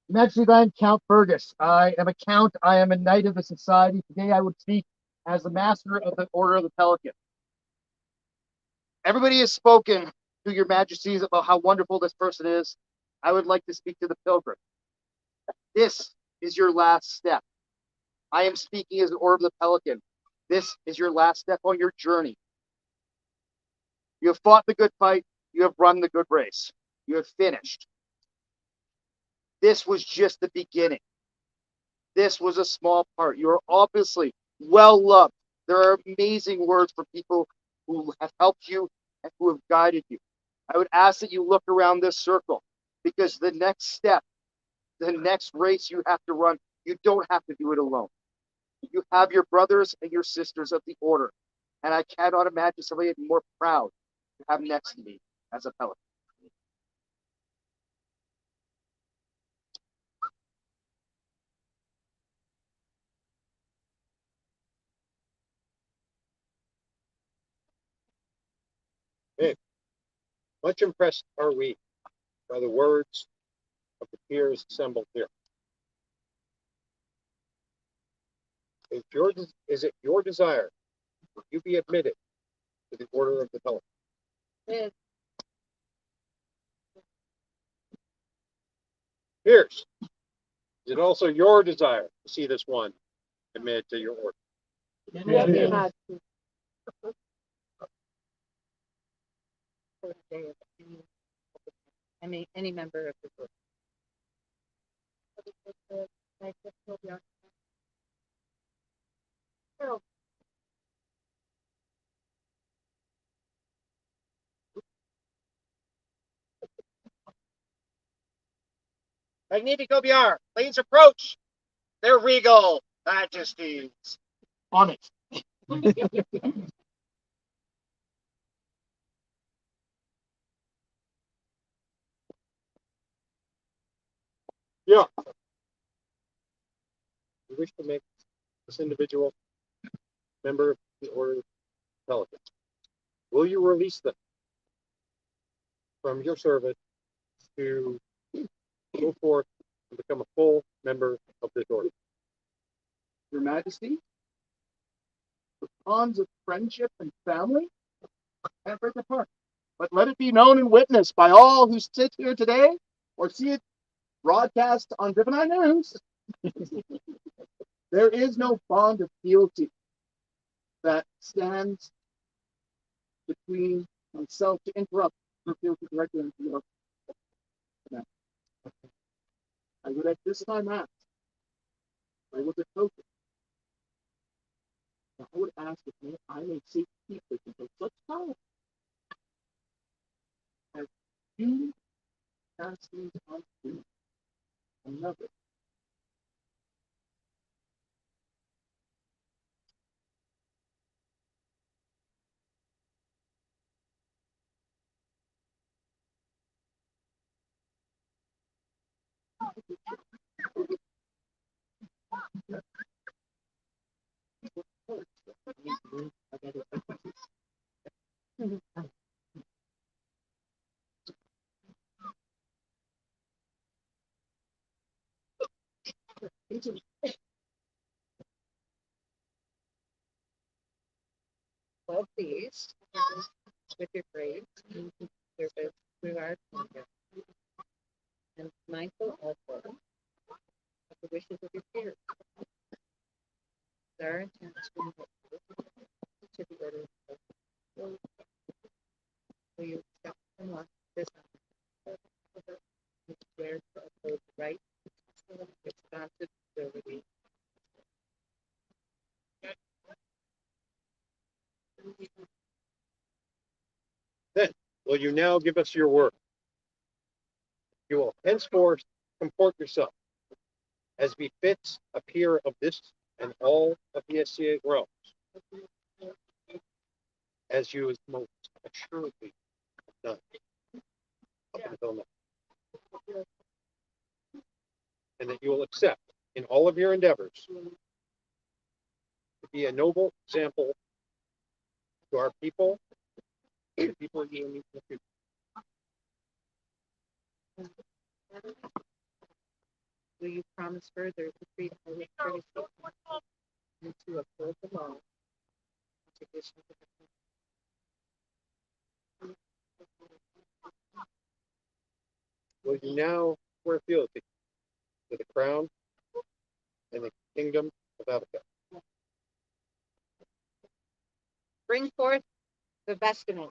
Majesty, I am Count Fergus. I am a count. I am a knight of the society. Today I would speak as the master of the Order of the Pelican. Everybody has spoken to Your Majesties about how wonderful this person is. I would like to speak to the pilgrim. This is your last step. I am speaking as the Order of the Pelican. This is your last step on your journey. You have fought the good fight. You have run the good race. You have finished. This was just the beginning. This was a small part. You are obviously well loved. There are amazing words for people who have helped you and who have guided you. I would ask that you look around this circle, because the next step, the next race you have to run, you don't have to do it alone. You have your brothers and your sisters of the order, and I cannot imagine somebody I'd be more proud to have next to me as a pelican. Hey, much impressed are we by the words of the peers assembled here. Is it your desire that you be admitted to the Order of the Pelican? Yes. Peers, is it also your desire to see this one admitted to your order? Yes. Any member of the group. Magnifico BR, please approach their regal majesties. On it. Yeah. You wish to make this individual member of the Order of the Pelican. Will you release them from your service to go forth and become a full member of this order? Your Majesty, the bonds of friendship and family can't break apart. But let it be known and witnessed by all who sit here today or see it broadcast on Divinine News. There is no bond of fealty that stands between myself to interrupt her fealty directly into your command. I would at this time ask, I was a token. I would ask if I may seek keep this until such time as you pass these on to another. Well, please, with your grades and service through our kingdom, and mindful also of the wishes of your peers. Our intent to the order of will you accept and want this and swear to uphold the right, responsibility. Then, will you now give us your word? You will henceforth comport yourself as befits a peer of this and all of the SCA realms, as you is most assuredly have done up until now, and that you will accept in all of your endeavors to be a noble example to our people and the people you will meet in the future. Will you promise further to treat her with courtesy and to uphold the law and traditions of the Will you now swear fealty to the crown and the kingdom of Avacal? Bring forth the vestment.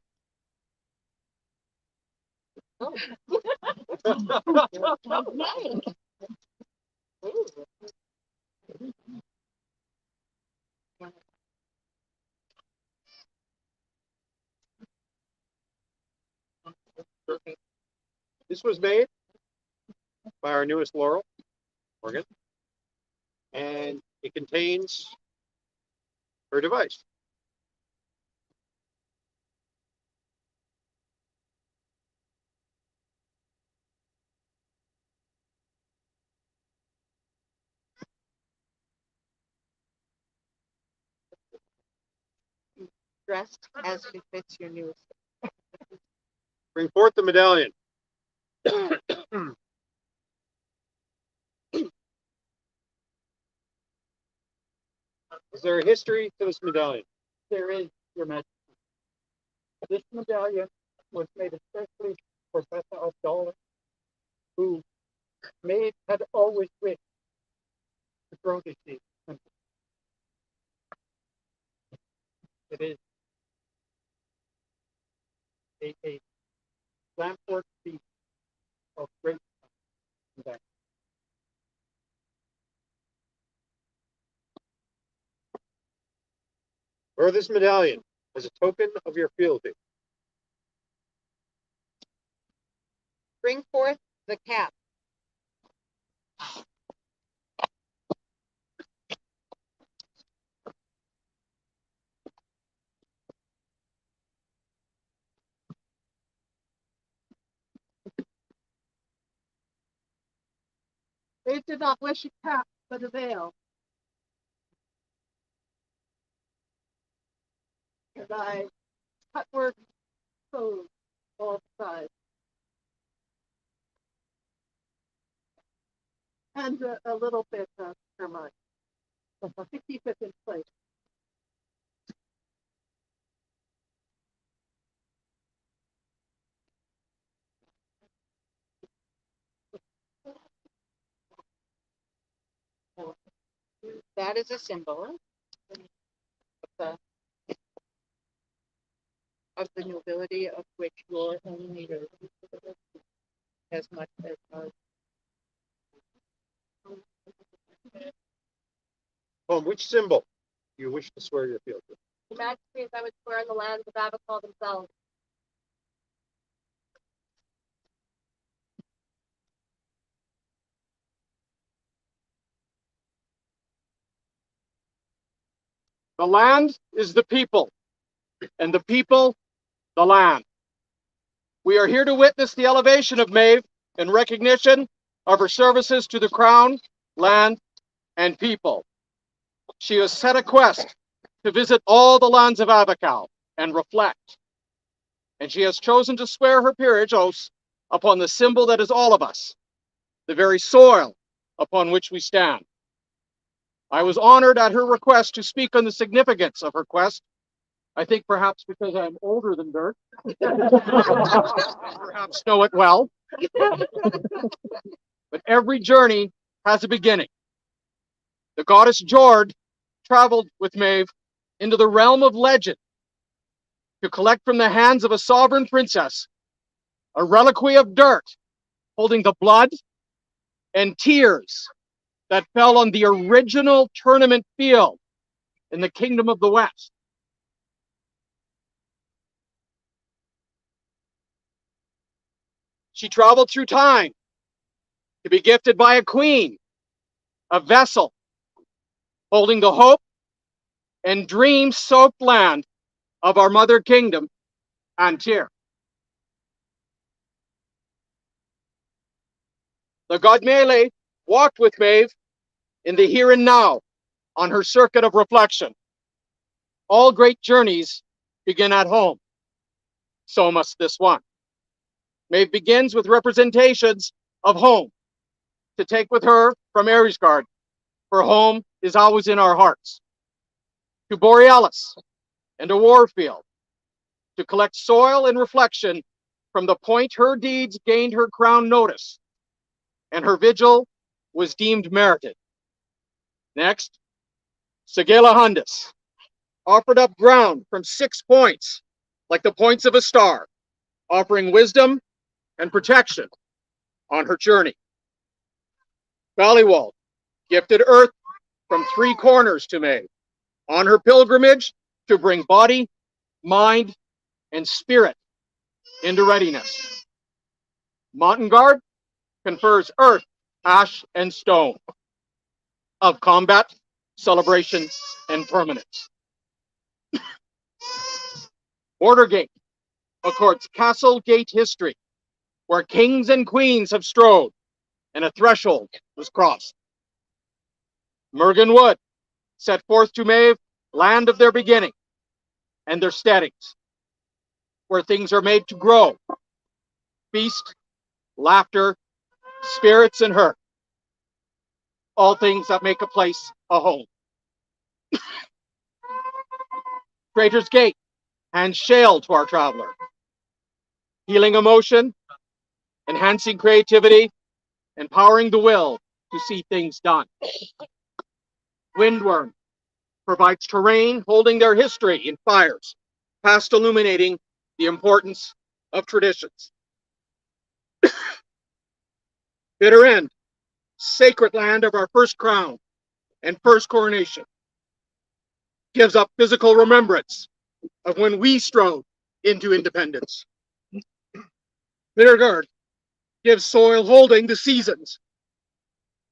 This was made by our newest Laurel, Morgan, and it contains her device. Dressed as befits your newest. Bring forth the medallion. Is there a history to this medallion? There is, Your Majesty. This medallion was made especially for Betha of Dollar, who Maeve had always wished to grow this seed. It is a lampwork piece of great value. Wear this medallion as a token of your fealty. Bring forth the cap. They did not wish a cap, but a veil. And I cut work clothes all sides. And a little bit of ermine to keep it in place. That is a symbol of the nobility of which your own leader as much as ours. On which symbol do you wish to swear your fealty? Your Majesty, I would swear on the lands of Avacal themselves. The land is the people, and the people, the land. We are here to witness the elevation of Maeve in recognition of her services to the crown, land, and people. She has set a quest to visit all the lands of Avacal and reflect. And she has chosen to swear her peerage oaths upon the symbol that is all of us, the very soil upon which we stand. I was honored at her request to speak on the significance of her quest. I think perhaps because I'm older than Dirk, perhaps know it well. But every journey has a beginning. The goddess Jord traveled with Maeve into the realm of legend to collect from the hands of a sovereign princess a reliquary of dirt holding the blood and tears that fell on the original tournament field in the Kingdom of the West. She traveled through time to be gifted by a queen, a vessel holding the hope and dream-soaked land of our mother kingdom, Antir. The Godmele walked with Maeve in the here and now on her circuit of reflection. All great journeys begin at home. So must this one. Maeve begins with representations of home to take with her from Aresgard, for home is always in our hearts. To Borealis and a Warfield, to collect soil and reflection from the point her deeds gained her crown notice, and her vigil was deemed merited. Next, Segela Hundis offered up ground from 6 points, like the points of a star, offering wisdom and protection on her journey. Ballywald gifted earth from 3 corners to Maeve on her pilgrimage to bring body, mind, and spirit into readiness. Montengard confers earth, ash, and stone of combat, celebration, and permanence. Bordergate accords castle gate history, where kings and queens have strode and a threshold was crossed. Mergen Wood set forth to Maeve land of their beginning and their steadings, where things are made to grow, feast, laughter, spirits, and hurt. All things that make a place a home. Traitor's Gate hands shale to our traveler, healing emotion, enhancing creativity, empowering the will to see things done. Windworm provides terrain holding their history in fires, past illuminating the importance of traditions. Bitter End, sacred land of our first crown and first coronation, gives up physical remembrance of when we strode into independence. Bittergard gives soil holding the seasons,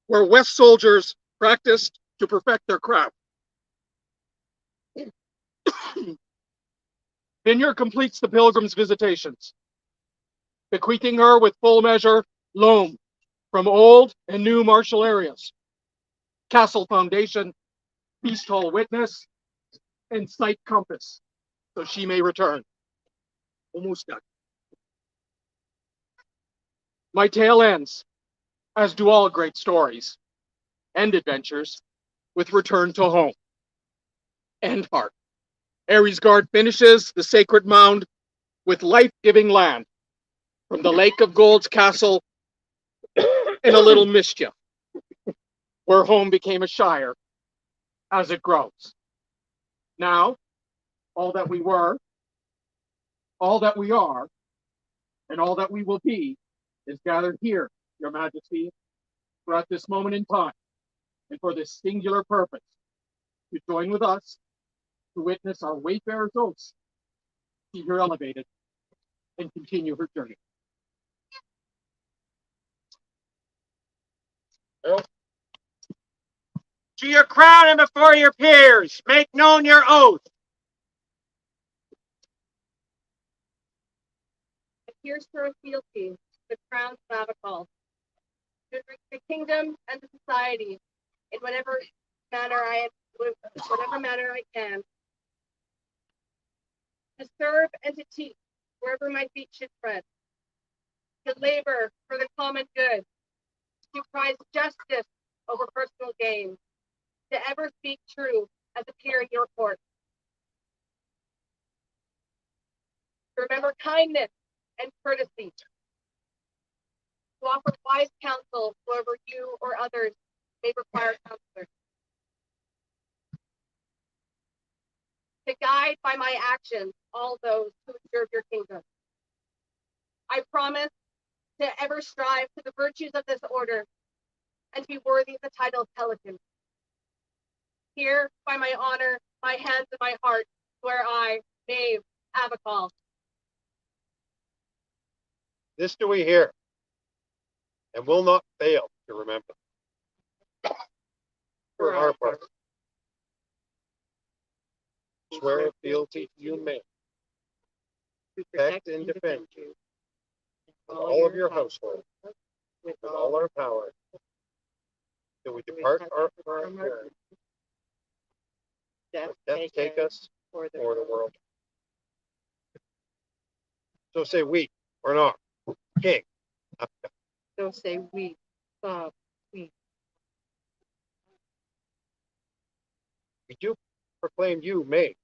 where West soldiers practiced to perfect their craft. Vineyard completes the pilgrim's visitations, bequeathing her with full measure loam from old and new martial areas, castle foundation, feast hall witness, and site compass, so she may return. Almost done. My tale ends, as do all great stories and adventures, with return to home and heart. Aresgard finishes the sacred mound with life-giving land from the Lake of Gold's castle and a little mischief, where home became a shire as it grows. Now, all that we were, all that we are, and all that we will be is gathered here, Your Majesty, for at this moment in time, and for this singular purpose, to join with us to witness our wayfarer's oaths, see her elevated, and continue her journey. To your crown and before your peers, make known your oath. Here's for a fealty, the crown of Avacal, to the kingdom and the society in whatever manner I can, to serve and to teach wherever my feet should tread, to labor for the common good, to prize justice over personal gain, to ever speak true as a peer in your court, to remember kindness and courtesy, to offer wise counsel whoever you or others may require counselors, to guide by my actions all those who serve your kingdom. I promise to ever strive to the virtues of this order and to be worthy of the title of Pelican. Here, by my honor, my hands and my heart, swear I, Maeve Avacal. This do we hear. and will not fail to remember. For our part, swear fealty to you may to protect and defend you and all of your household with all our power till we depart from our death take us for the or the world. So say we, or not, king. So say we, we. We do proclaim you, May,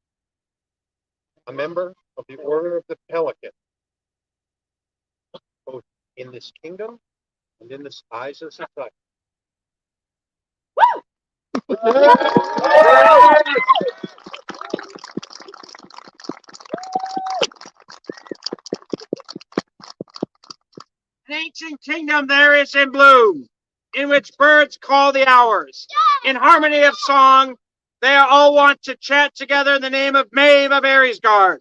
a member of the Order of the Pelican, both in this kingdom and in the eyes of society. An ancient kingdom there is in bloom, in which birds call the hours. In harmony of song, they all want to chant together in the name of Maeve of Aresgard.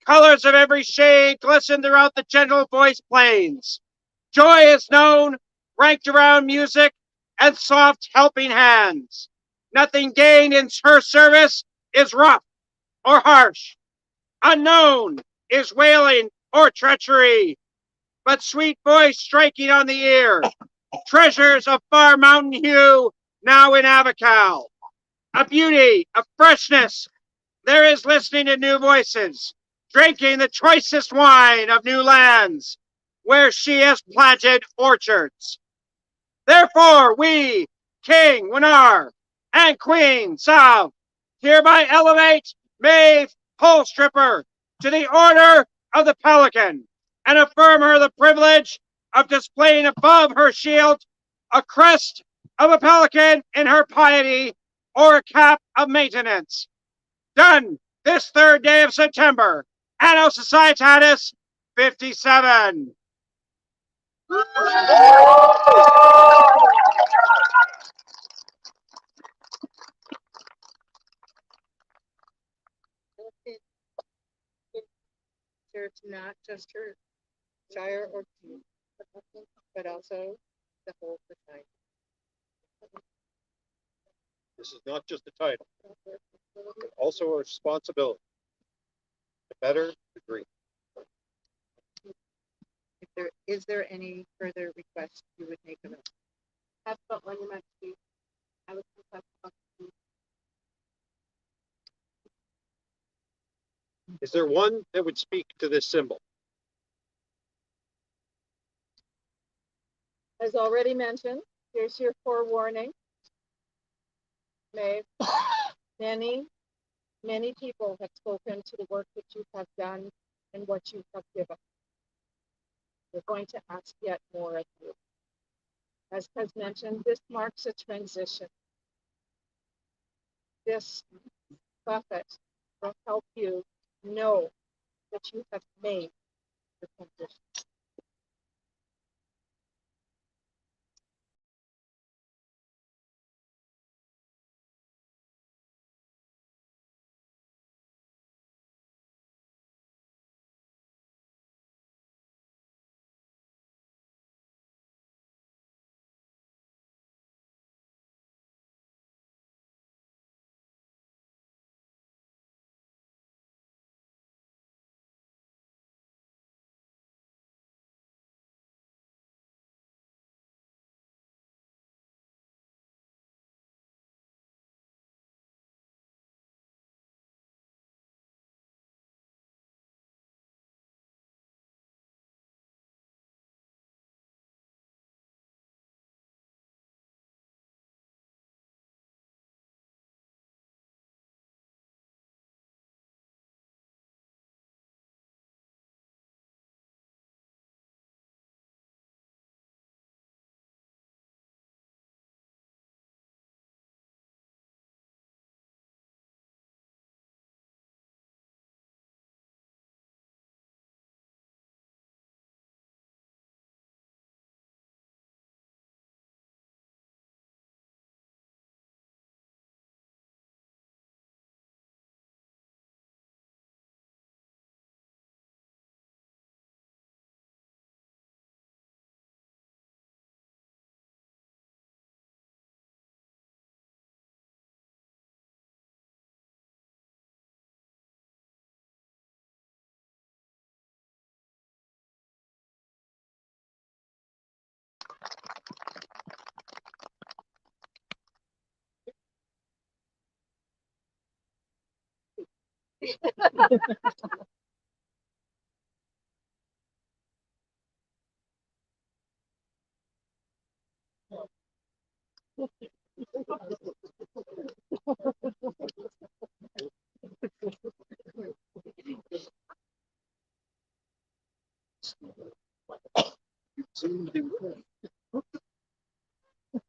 Colors of every shade glisten throughout the gentle voiced plains. Joy is known, ranked around music and soft helping hands. Nothing gained in her service is rough or harsh. Unknown is wailing or treachery, but sweet voice striking on the ear. Treasures of far mountain hue now in Avacal. A beauty, a freshness, there is listening to new voices, drinking the choicest wine of new lands, where she has planted orchards. Therefore, we, King Winar and Queen Sav, hereby elevate Maeve Stripper to the Order of the Pelican and affirm her the privilege of displaying above her shield a crest of a pelican in her piety or a cap of maintenance. Done this 3rd day of September, Anno Societatis 57. Serves not just her shire or king, but also the whole society. This is not just a title, but also a responsibility to better the Greek. Is there any further request you would make of it? That's what when you might speak. I would Is there one that would speak to this symbol? As already mentioned, here's your forewarning. Many people have spoken to the work that you have done and what you have given. We're going to ask yet more of you. As has mentioned, this marks a transition. This buffet will help you know that you have made the transition.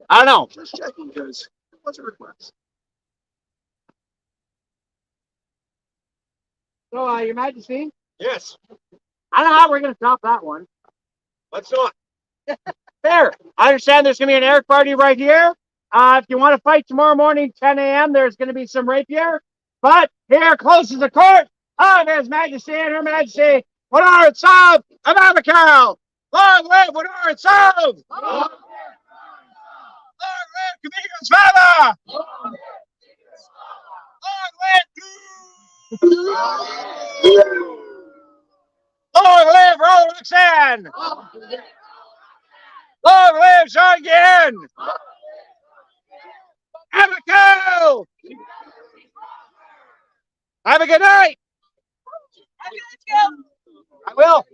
I don't know. Just checking because it was a request. So, Your Majesty, Yes, I don't know how we're going to stop that one. let's do it. There. I understand there's going to be an Eric party right here. If you want to fight tomorrow morning, 10 a.m., there's going to be some rapier. But here, close to the court of His Majesty and Her Majesty, Woodard Sub of Avacal. Long live Woodard Sub! Long live Comedian's father! Long live Long live Rolex! Long live Sean Ginn! Avacal! Have a good night! I will.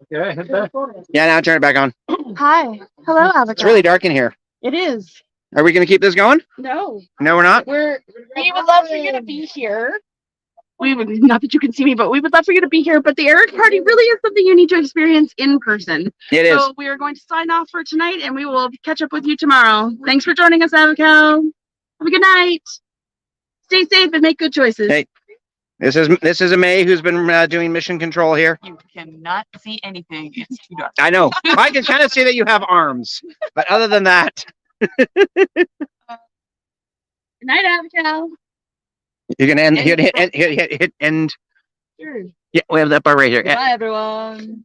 Yeah, hit that. Yeah, now turn it back on. Hi. Hello, Avacal. It's really dark in here. It is. Are we going to keep this going? No. No, we're not. We would love for you to be here. We would, not that you can see me, but we would love for you to be here. But the Eric party really is something you need to experience in person. It is. So we are going to sign off for tonight, and we will catch up with you tomorrow. Thanks for joining us, Avacal. Have a good night. Stay safe and make good choices. Hey. This is a May who's been doing mission control here. You cannot see anything. It's too dark. I know. I can kind of see that you have arms, but other than that, Good night, Avacal. you can hit end. Sure. Yeah, we have that part right here. Bye, everyone.